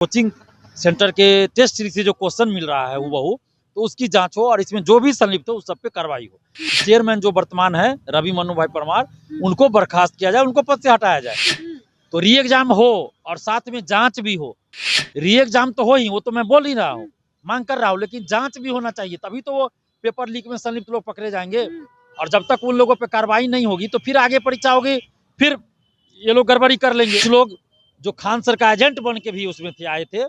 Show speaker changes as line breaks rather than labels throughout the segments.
Coaching centre के test series से जो क्वेश्चन मिल रहा है हूबहू, तो उसकी जांच हो और इसमें जो भी संलिप्त हो उस सब पे कार्रवाई हो। चेयरमैन जो वर्तमान है रवि मनु भाई परमार, उनको बर्खास्त किया जाए, उनको पद से हटाया जाए। तो री एग्जाम हो और साथ में जांच भी हो। री एग्जाम तो हो ही, वो तो मैं बोल ही रहा हूँ, मांग कर रहा हूँ, लेकिन जांच भी होना चाहिए, तभी तो वो पेपर लीक में संलिप्त लोग पकड़े जाएंगे। और जब तक उन लोगों पे कार्रवाई नहीं होगी तो फिर आगे परीक्षा होगी, फिर ये लोग गड़बड़ी कर लेंगे। कुछ लोग जो खान सर का एजेंट बन के भी उसमें थे, आए थे,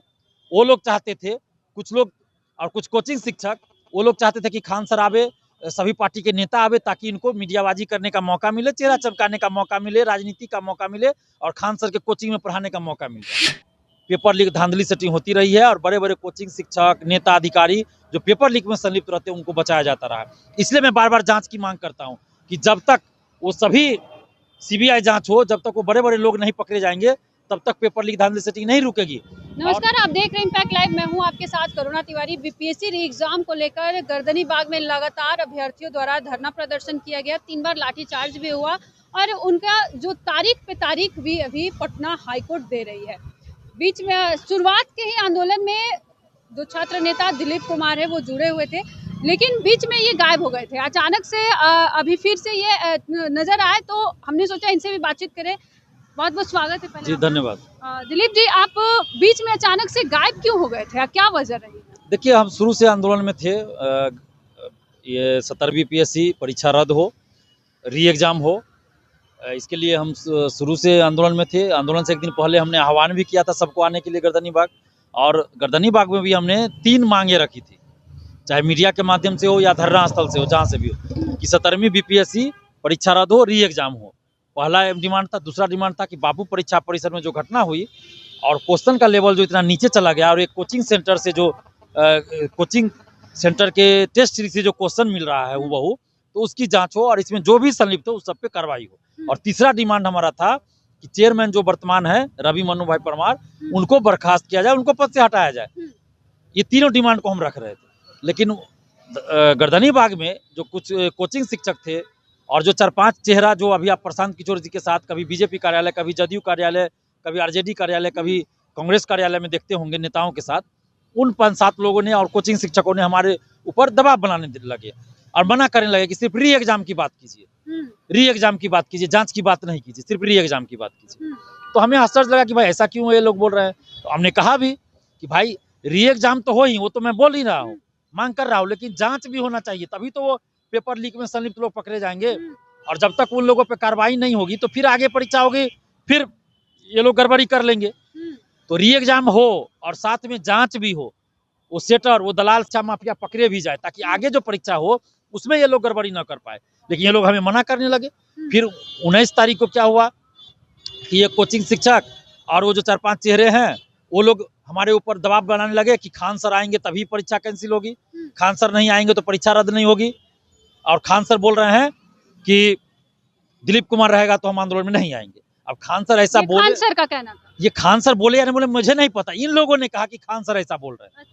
वो लोग चाहते थे, कुछ लोग और कुछ कोचिंग शिक्षक वो लोग चाहते थे कि खान सर आवे, सभी पार्टी के नेता आवे, ताकि इनको मीडियाबाजी करने का मौका मिले, चेहरा चमकाने का मौका मिले, राजनीति का मौका मिले और खान सर के कोचिंग में पढ़ाने का मौका मिल जाए। पेपर लीक धांधली सेटिंग होती रही है और बड़े बड़े कोचिंग शिक्षक, नेता, अधिकारी जो पेपर लीक में संलिप्त रहते हैं उनको बचाया जाता रहा। इसलिए मैं बार बार जांच की मांग करता हूं कि जब तक वो सभी सीबीआई जांच हो, जब तक वो बड़े बड़े लोग नहीं पकड़े जाएंगे, तब तक पेपर लीक धांधली सेटिंग नहीं रुकेगी।
नमस्कार, आप देख रहे हैं इम्पैक्ट लाइव। मैं हूं आपके साथ करुणा तिवारी। बीपीएससी री एग्जाम को लेकर गर्दनी बाग में लगातार अभ्यर्थियों द्वारा धरना प्रदर्शन किया गया, 3 बार लाठीचार्ज भी हुआ और उनका जो तारीख पे तारीख भी अभी पटना हाईकोर्ट दे रही है। बीच में शुरुआत के ही आंदोलन में जो छात्र नेता दिलीप कुमार है वो जुड़े हुए थे, लेकिन बीच में ये गायब हो गए थे। अचानक से अभी फिर से ये नजर आए, तो हमने सोचा इनसे भी बातचीत करें। बहुत बहुत स्वागत है पहले।
जी धन्यवाद।
दिलीप जी, आप बीच में अचानक से गायब क्यों हो गए थे, क्या वजह रही?
देखिए, हम शुरू से आंदोलन में थे। ये 17वीं पीएससी परीक्षा रद्द हो, री एग्जाम हो, इसके लिए हम शुरू से आंदोलन में थे। आंदोलन से एक दिन पहले हमने आह्वान भी किया था सबको आने के लिए गर्दनी बाग, और गर्दनी बाग में भी हमने 3 मांगे रखी थी, चाहे मीडिया के माध्यम से हो या धरना स्थल से हो, जहाँ से भी हो, कि 17वीं बीपीएससी परीक्षा रद्द हो, री एग्जाम हो। पहला डिमांड था। दूसरा डिमांड था कि बाबू परीक्षा परिसर में जो घटना हुई और क्वेश्चन का लेवल जो इतना नीचे चला गया, और एक कोचिंग सेंटर से जो कोचिंग सेंटर के टेस्ट सीरीज से जो क्वेश्चन मिल रहा है हूबहू, तो उसकी जांच हो और इसमें जो भी संलिप्त हो उस सब पे कार्रवाई हो। और तीसरा डिमांड हमारा था कि चेयरमैन जो वर्तमान है रवि मनु भाई परमार, उनको बर्खास्त किया जाए, उनको पद से हटाया जाए। ये तीनों डिमांड को हम रख रहे थे। लेकिन गर्दनी बाग में जो कुछ कोचिंग शिक्षक थे और जो 4-5 चेहरा जो अभी आप प्रशांत किशोर जी के साथ कभी बीजेपी कार्यालय, कभी जदयू कार्यालय, कभी आरजेडी कार्यालय, कभी कांग्रेस कार्यालय में देखते होंगे नेताओं के साथ, उन 5-7 लोगों ने और कोचिंग शिक्षकों ने हमारे ऊपर दबाव बनाने लगे और मना करने लगे कि सिर्फ री एग्जाम की बात कीजिए, री एग्जाम की बात कीजिए, जांच की बात नहीं कीजिए, सिर्फ री एग्जाम की बात कीजिए। तो हमें आश्चर्य लगा कि भाई ऐसा क्यों ये लोग बोल रहे हैं। तो हमने कहा भी कि भाई री एग्जाम तो हो ही, वो तो मैं बोल ही रहा हूँ, मांग कर रहा हूँ, लेकिन जांच भी होना चाहिए, तभी तो वो पेपर लीक में संलिप्त लोग पकड़े जाएंगे। और जब तक उन लोगों पे कार्रवाई नहीं होगी तो फिर आगे परीक्षा होगी, फिर ये लोग गड़बड़ी कर लेंगे। तो री एग्जाम हो और साथ में जांच भी हो, वो सेटर, वो दलाल माफिया पकड़े भी जाए, ताकि आगे जो परीक्षा हो उसमें ये लोग गड़बड़ी ना कर पाए। लेकिन ये लोग हमें मना करने लगे। फिर 19 तारीख को क्या हुआ कि ये कोचिंग शिक्षक और वो जो 4-5 चेहरे हैं वो लोग हमारे ऊपर दबाव बनाने लगे कि खान सर आएंगे तभी परीक्षा कैंसिल होगी, खान सर नहीं आएंगे तो परीक्षा रद्द नहीं होगी। और खान सर बोल रहे हैं कि दिलीप कुमार रहेगा तो हम आंदोलन में नहीं आएंगे। अब खान सर ऐसा बोले,
खान सर का कहना,
ये खान सर बोले या नहीं बोले मुझे नहीं पता, इन लोगों ने कहा कि खान सर ऐसा बोल रहे हैं।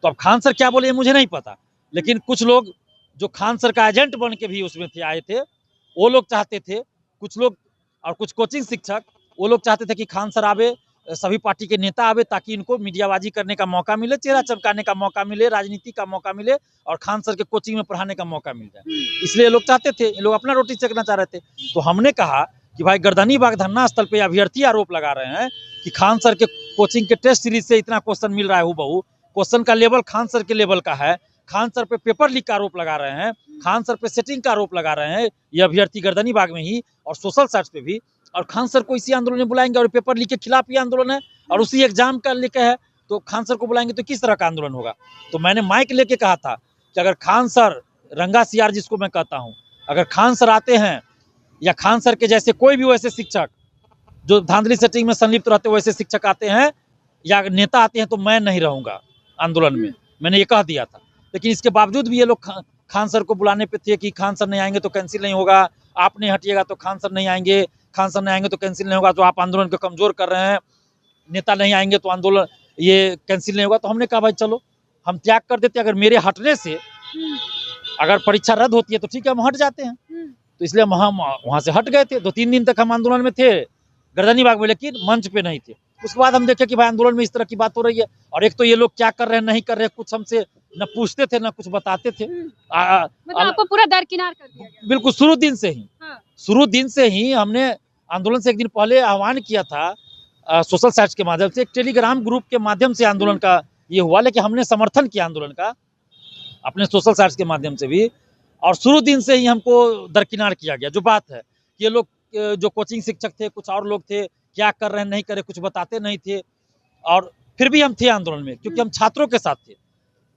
तो अब खान सर क्या बोले ये मुझे नहीं पता, लेकिन कुछ लोग जो खान सर का एजेंट बन के भी उसमें थे, आए थे, वो लोग चाहते थे, कुछ लोग और कुछ कोचिंग शिक्षक वो लोग चाहते थे कि खान सर आवे, सभी पार्टी के नेता आवे, ताकि इनको मीडियाबाजी करने का मौका मिले, चेहरा चमकाने का मौका मिले, राजनीति का मौका मिले और खान सर के कोचिंग में पढ़ाने का मौका मिल जाए। इसलिए लोग चाहते थे, लोग अपना रोटी सेकना चाह रहे थे। तो हमने कहा कि भाई गर्दनी बाग धरना स्थल पे अभ्यर्थी आरोप लगा रहे हैं कि खान सर के कोचिंग के टेस्ट सीरीज से इतना क्वेश्चन मिल रहा है हूबहू, क्वेश्चन का लेवल खान सर के लेवल का है, खान सर पे पेपर लीक का आरोप लगा रहे हैं, खान सर पे सेटिंग का आरोप लगा रहे हैं ये अभ्यर्थी गर्दनी बाग में ही और सोशल साइट्स पे भी। और खान सर को इसी आंदोलन में बुलाएंगे और पेपर लीक के खिलाफ ये आंदोलन है और उसी एग्जाम का लेके है, तो खान सर को बुलाएंगे तो किस तरह का आंदोलन होगा। तो मैंने माइक लेके कहा था कि अगर खान सर, रंगा सियार जिसको मैं कहता हूँ, अगर खान सर आते हैं या खान सर के जैसे कोई भी वैसे शिक्षक जो धांधली सेटिंग में संलिप्त रहते वैसे शिक्षक आते हैं या नेता आते हैं, तो मैं नहीं रहूंगा आंदोलन में, मैंने ये कह दिया था। लेकिन इसके बावजूद भी ये लोग खान सर को बुलाने पे थे कि खान सर नहीं आएंगे तो कैंसिल नहीं होगा, आप नहीं हटिएगा तो खान सर नहीं आएंगे, खान सर नहीं आएंगे तो कैंसिल नहीं होगा, तो आप आंदोलन को कमजोर कर रहे हैं, नेता नहीं आएंगे तो आंदोलन ये कैंसिल नहीं होगा। तो हमने कहा भाई चलो हम त्याग कर देते, अगर मेरे हटने से अगर परीक्षा रद्द होती है तो ठीक है, हम हट जाते हैं। तो इसलिए हम वहाँ से हट गए थे। 2-3 दिन तक हम आंदोलन में थे गर्दनी बाग में, लेकिन मंच पे नहीं थे। उसके बाद हम देखे कि भाई आंदोलन में इस तरह की बात हो रही है। और एक तो ये लोग क्या कर रहे हैं नहीं कर रहे हैं, कुछ हमसे न पूछते थे न कुछ बताते थे।
मतलब आपको पूरा दरकिनार कर दिया गया।
बिल्कुल शुरू दिन से ही
हाँ।
शुरू दिन से ही हमने आंदोलन से एक दिन पहले आह्वान किया था सोशल साइट्स के माध्यम से, एक टेलीग्राम ग्रुप के माध्यम से आंदोलन का ये हुआ, लेकिन हमने समर्थन किया आंदोलन का अपने सोशल साइट्स के माध्यम से भी। और शुरू दिन से ही हमको दरकिनार किया गया। जो बात है कि ये लोग जो कोचिंग शिक्षक थे, कुछ और लोग थे, क्या कर रहे हैं नहीं कर रहे, कुछ बताते नहीं थे। और फिर भी हम थे आंदोलन में, क्योंकि हम छात्रों के साथ थे,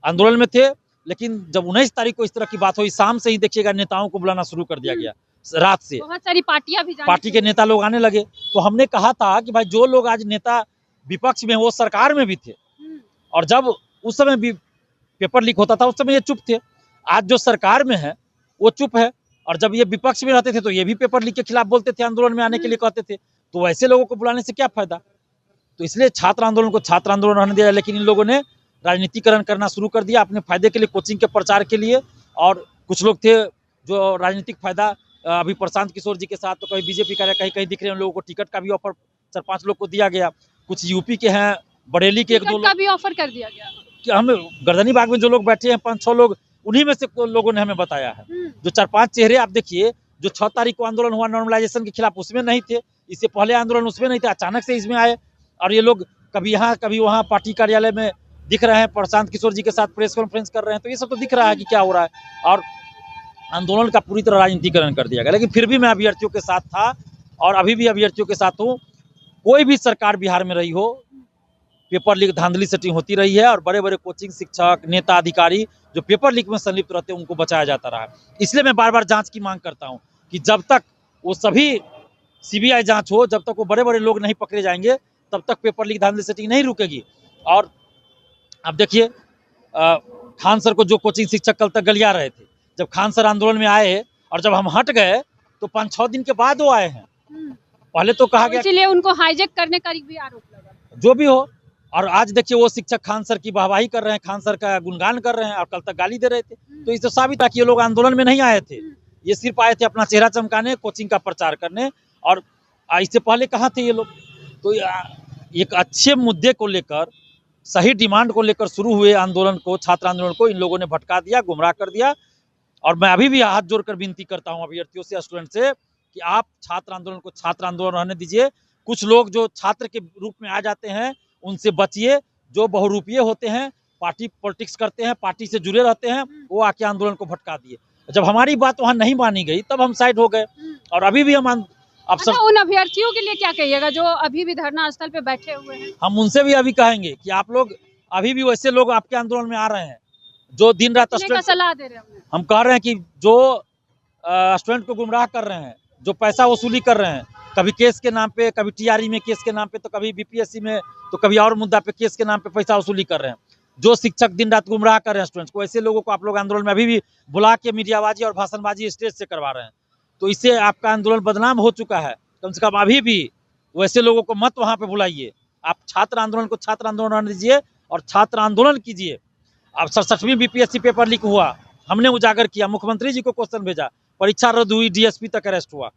आंदोलन में थे। लेकिन जब 19 तारीख को इस तरह की बात हुई, शाम से ही देखिएगा नेताओं को बुलाना शुरू कर दिया गया, रात से
बहुत सारी पार्टियां भी
पार्टी के नेता लोग आने लगे। तो हमने कहा था कि भाई जो लोग आज नेता विपक्ष में वो सरकार में भी थे, और जब उस समय भी पेपर लीक होता था उस समय ये चुप थे। आज जो सरकार में है वो चुप है, और जब ये विपक्ष में रहते थे तो ये भी पेपर लीक के खिलाफ बोलते थे, आंदोलन में आने के लिए कहते थे। तो ऐसे लोगों को बुलाने से क्या फायदा। तो इसलिए छात्र आंदोलन को छात्र आंदोलन रहने दिया, लेकिन इन लोगों ने राजनीतिकरण करना शुरू कर दिया अपने फायदे के लिए, कोचिंग के प्रचार के लिए। और कुछ लोग थे जो राजनीतिक फायदा, अभी प्रशांत किशोर जी के साथ तो कहीं बीजेपी का कहीं कहीं दिख रहे हैं, लोगों को टिकट का भी ऑफर 4-5 लोग को दिया गया। कुछ यूपी के हैं, बरेली के 1-2
का भी ऑफर कर दिया गया।
कि हम गर्दनी बाग में जो लोग बैठे हैं 5-6 लोग, उन्हीं में से लोगों ने हमें बताया है। जो 4-5 चेहरे आप देखिए, जो 6 तारीख को आंदोलन हुआ नॉर्मलाइजेशन के खिलाफ, उसमें नहीं थे। इससे पहले आंदोलन उसमें नहीं थे, अचानक से इसमें आए। और ये लोग कभी यहाँ कभी वहाँ पार्टी कार्यालय में दिख रहे हैं, प्रशांत किशोर जी के साथ प्रेस कॉन्फ्रेंस कर रहे हैं। तो ये सब तो दिख रहा है कि क्या हो रहा है। और आंदोलन का पूरी तरह राजनीतिकरण कर दिया गया। लेकिन फिर भी मैं अभ्यर्थियों के साथ था और अभी भी अभ्यर्थियों के साथ हूँ। कोई भी सरकार बिहार में रही हो, पेपर लीक धांधली सेटिंग होती रही है, और बड़े बड़े कोचिंग शिक्षक, नेता, अधिकारी जो पेपर लीक में संलिप्त रहते हैं उनको बचाया जाता रहा है। इसलिए मैं बार बार जांच की मांग करता हूं कि जब तक वो सभी सीबीआई जांच हो, जब तक वो बड़े बड़े लोग नहीं पकड़े जाएंगे, तब तक पेपर लीक धांधली सेटिंग नहीं रुकेगी। और अब देखिए खान सर को जो कोचिंग शिक्षक कल तक गलिया रहे थे, जब खान सर आंदोलन में आए और जब हम हट गए तो 5-6 दिन के बाद वो आए हैं। पहले तो कहा गया
इसलिए उनको हाईजैक करने का भी आरोप लगा।
जो भी हो, और आज देखिए वो शिक्षक खान सर की वाहवाही कर रहे हैं, खान सर का गुणगान कर रहे हैं, और कल तक गाली दे रहे थे। तो इससे साबित है कि ये लोग आंदोलन में नहीं आए थे, ये सिर्फ आए थे अपना चेहरा चमकाने, कोचिंग का प्रचार करने। और इससे पहले कहाँ थे ये लोग। तो एक अच्छे मुद्दे को लेकर, सही डिमांड को लेकर शुरू हुए आंदोलन को, छात्र आंदोलन को इन लोगों ने भटका दिया, गुमराह कर दिया। और मैं अभी भी हाथ जोड़कर विनती करता हूं अभ्यर्थियों से, स्टूडेंट से, कि आप छात्र आंदोलन को छात्र आंदोलन रहने दीजिए। कुछ लोग जो छात्र के रूप में आ जाते हैं उनसे बचिए। जो बहुरूपीय होते हैं, पार्टी पॉलिटिक्स करते हैं, पार्टी से जुड़े रहते हैं, वो आके आंदोलन को भटका दिए। जब हमारी बात वहां नहीं मानी गई तब हम साइड हो गए। और अभी भी हम
उन अभ्यर्थियों के लिए क्या कहिएगा जो अभी भी धरना स्थल पे बैठे हुए हैं?
हम उनसे भी अभी कहेंगे कि आप लोग अभी भी वैसे लोग आपके आंदोलन में आ रहे हैं जो दिन रात
सलाह दे रहे हैं।
हम कह रहे हैं कि जो स्टूडेंट को गुमराह कर रहे हैं, जो पैसा वसूली कर रहे हैं, कभी केस के नाम पे, कभी टीआरई में केस के नाम पे, तो कभी बीपीएससी में, तो कभी और मुद्दा पे केस के नाम पे पैसा वसूली कर रहे हैं, जो शिक्षक दिन रात गुमराह कर रहे हैं स्टूडेंट्स को, ऐसे लोगों को आप लोग आंदोलन में अभी भी बुला के मीडियाबाजी और भाषणबाजी स्टेज से करवा रहे हैं। तो इससे आपका आंदोलन बदनाम हो चुका है। कम से कम अभी भी वैसे लोगों को मत वहाँ पे बुलाइए। आप छात्र आंदोलन को छात्र आंदोलन रहने दीजिए और छात्र आंदोलन कीजिए। अब 67वीं बीपीएससी पेपर लीक हुआ, हमने उजागर किया, मुख्यमंत्री जी को क्वेश्चन भेजा, परीक्षा रद्द हुई, डीएसपी तक अरेस्ट हुआ।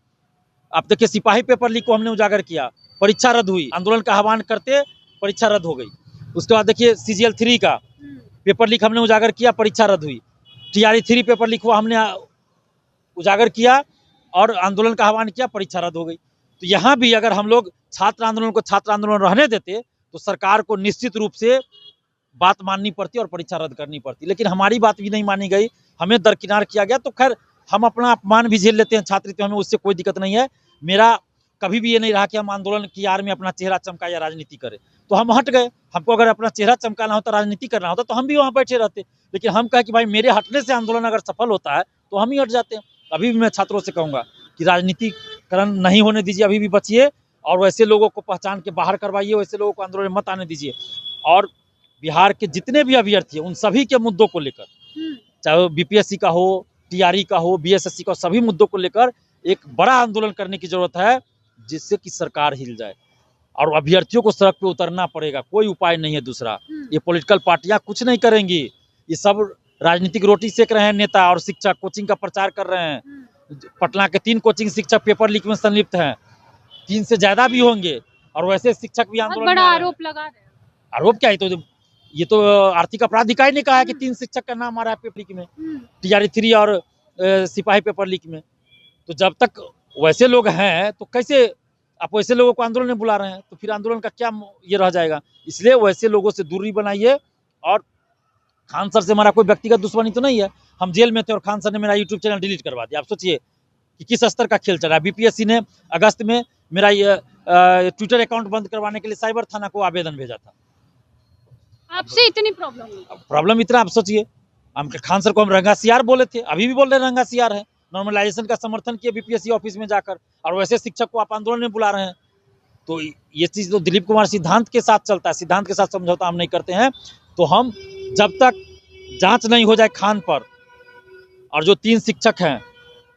आप देखिए सिपाही पेपर लीक को हमने उजागर किया, परीक्षा रद्द हुई, आंदोलन का आह्वान करते परीक्षा रद्द हो गई। उसके बाद देखिए CGL 3 का पेपर लीक हमने उजागर किया, परीक्षा रद्द हुई। TRE 3 पेपर लीक हुआ, हमने उजागर किया और आंदोलन का आह्वान किया, परीक्षा रद्द हो गई। तो यहाँ भी अगर हम लोग छात्र आंदोलन को छात्र आंदोलन रहने देते तो सरकार को निश्चित रूप से बात माननी पड़ती और परीक्षा रद्द करनी पड़ती। लेकिन हमारी बात भी नहीं मानी गई, हमें दरकिनार किया गया। तो खैर हम अपना अपमान भी झेल लेते हैं छात्र, तो हमें उससे कोई दिक्कत नहीं है। मेरा कभी भी ये नहीं रहा कि हम आंदोलन की आड़ में अपना चेहरा चमका या राजनीति करें। तो हम हट गए। हमको अगर अपना चेहरा चमकाना होता, राजनीति करना होता, तो हम भी वहाँ बैठे रहते। लेकिन हम कहे कि भाई मेरे हटने से आंदोलन अगर सफल होता है तो हम ही हट जाते हैं। अभी भी मैं छात्रों से कहूँगा कि राजनीतिकरण नहीं होने दीजिए, अभी भी बचिए और वैसे लोगों को पहचान के बाहर करवाइए, वैसे लोगों को आंदोलन में मत आने दीजिए। और बिहार के जितने भी अभ्यर्थी हैं उन सभी के मुद्दों को लेकर, चाहे वो बीपीएससी का हो, टीआरई का हो, बीएसएससी का, सभी मुद्दों को लेकर एक बड़ा आंदोलन करने की जरूरत है, जिससे कि सरकार हिल जाए और अभ्यर्थियों को सड़क पे उतरना पड़ेगा। कोई उपाय नहीं है दूसरा। ये पॉलिटिकल पार्टियां कुछ नहीं करेंगी, ये सब राजनीतिक रोटी सेक रहे हैं। नेता और शिक्षक कोचिंग का प्रचार कर रहे हैं। पटना के 3 कोचिंग शिक्षक पेपर लीक में संलिप्त हैं, 3 से ज्यादा भी होंगे। और वैसे शिक्षक भी
बहुत
आंदोलन
बड़ा
में आ रहे हैं।
आरोप लगा रहे हैं।
आरोप क्या है, तो ये तो आर्थिक अपराध इकाई ने कहा है कि 3 शिक्षक का नाम आ रहा है पेपर लीक में, टीआरई 3 और सिपाही पेपर लीक में। तो जब तक वैसे लोग हैं तो कैसे आप वैसे लोगों को आंदोलन में बुला रहे हैं, तो फिर आंदोलन का क्या ये रह जाएगा। इसलिए वैसे लोगों से दूरी बनाइए। और खान सर से हमारा कोई व्यक्तिगत दुश्मनी तो नहीं है, हम जेल में थे और खान सर ने मेरा यूट्यूब चैनल डिलीट करवा दिया। आप सोचिए कि किस स्तर का खेल चल रहा है। बीपीएससी ने अगस्त में मेरा ये ट्विटर अकाउंट बंद करवाने के लिए साइबर थाना को आवेदन भेजा था।
आपसे इतनी प्रॉब्लम
प्रॉब्लम इतना, आप सोचिए, हम खान सर को हम रंगासियार बोले थे, अभी भी बोल रहे हैं रंगासियार है। नॉर्मलाइजेशन का समर्थन किया बीपीएससी ऑफिस में जाकर, और वैसे शिक्षक को आप आंदोलन में बुला रहे हैं। तो ये चीज़ तो दिलीप कुमार सिद्धांत के साथ चलता है, सिद्धांत के साथ समझौता हम नहीं करते हैं। तो हम जब तक जांच नहीं हो जाए खान पर, और जो 3 शिक्षक हैं,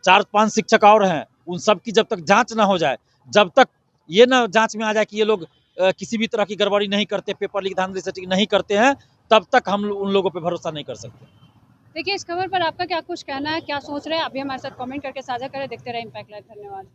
4-5 शिक्षक और हैं, उन सब की जब तक जांच ना हो जाए, जब तक ये ना जांच में आ जाए कि ये लोग किसी भी तरह की गड़बड़ी नहीं करते, पेपर लीक धांधली सेटिंग नहीं करते हैं, तब तक हम उन लोगों पे भरोसा नहीं कर सकते।
देखिए, इस खबर पर आपका क्या कुछ कहना है, क्या सोच रहे हैं, आप भी हमारे साथ कमेंट करके साझा करें। देखते रहे इम्पैक्ट लाइव। धन्यवाद।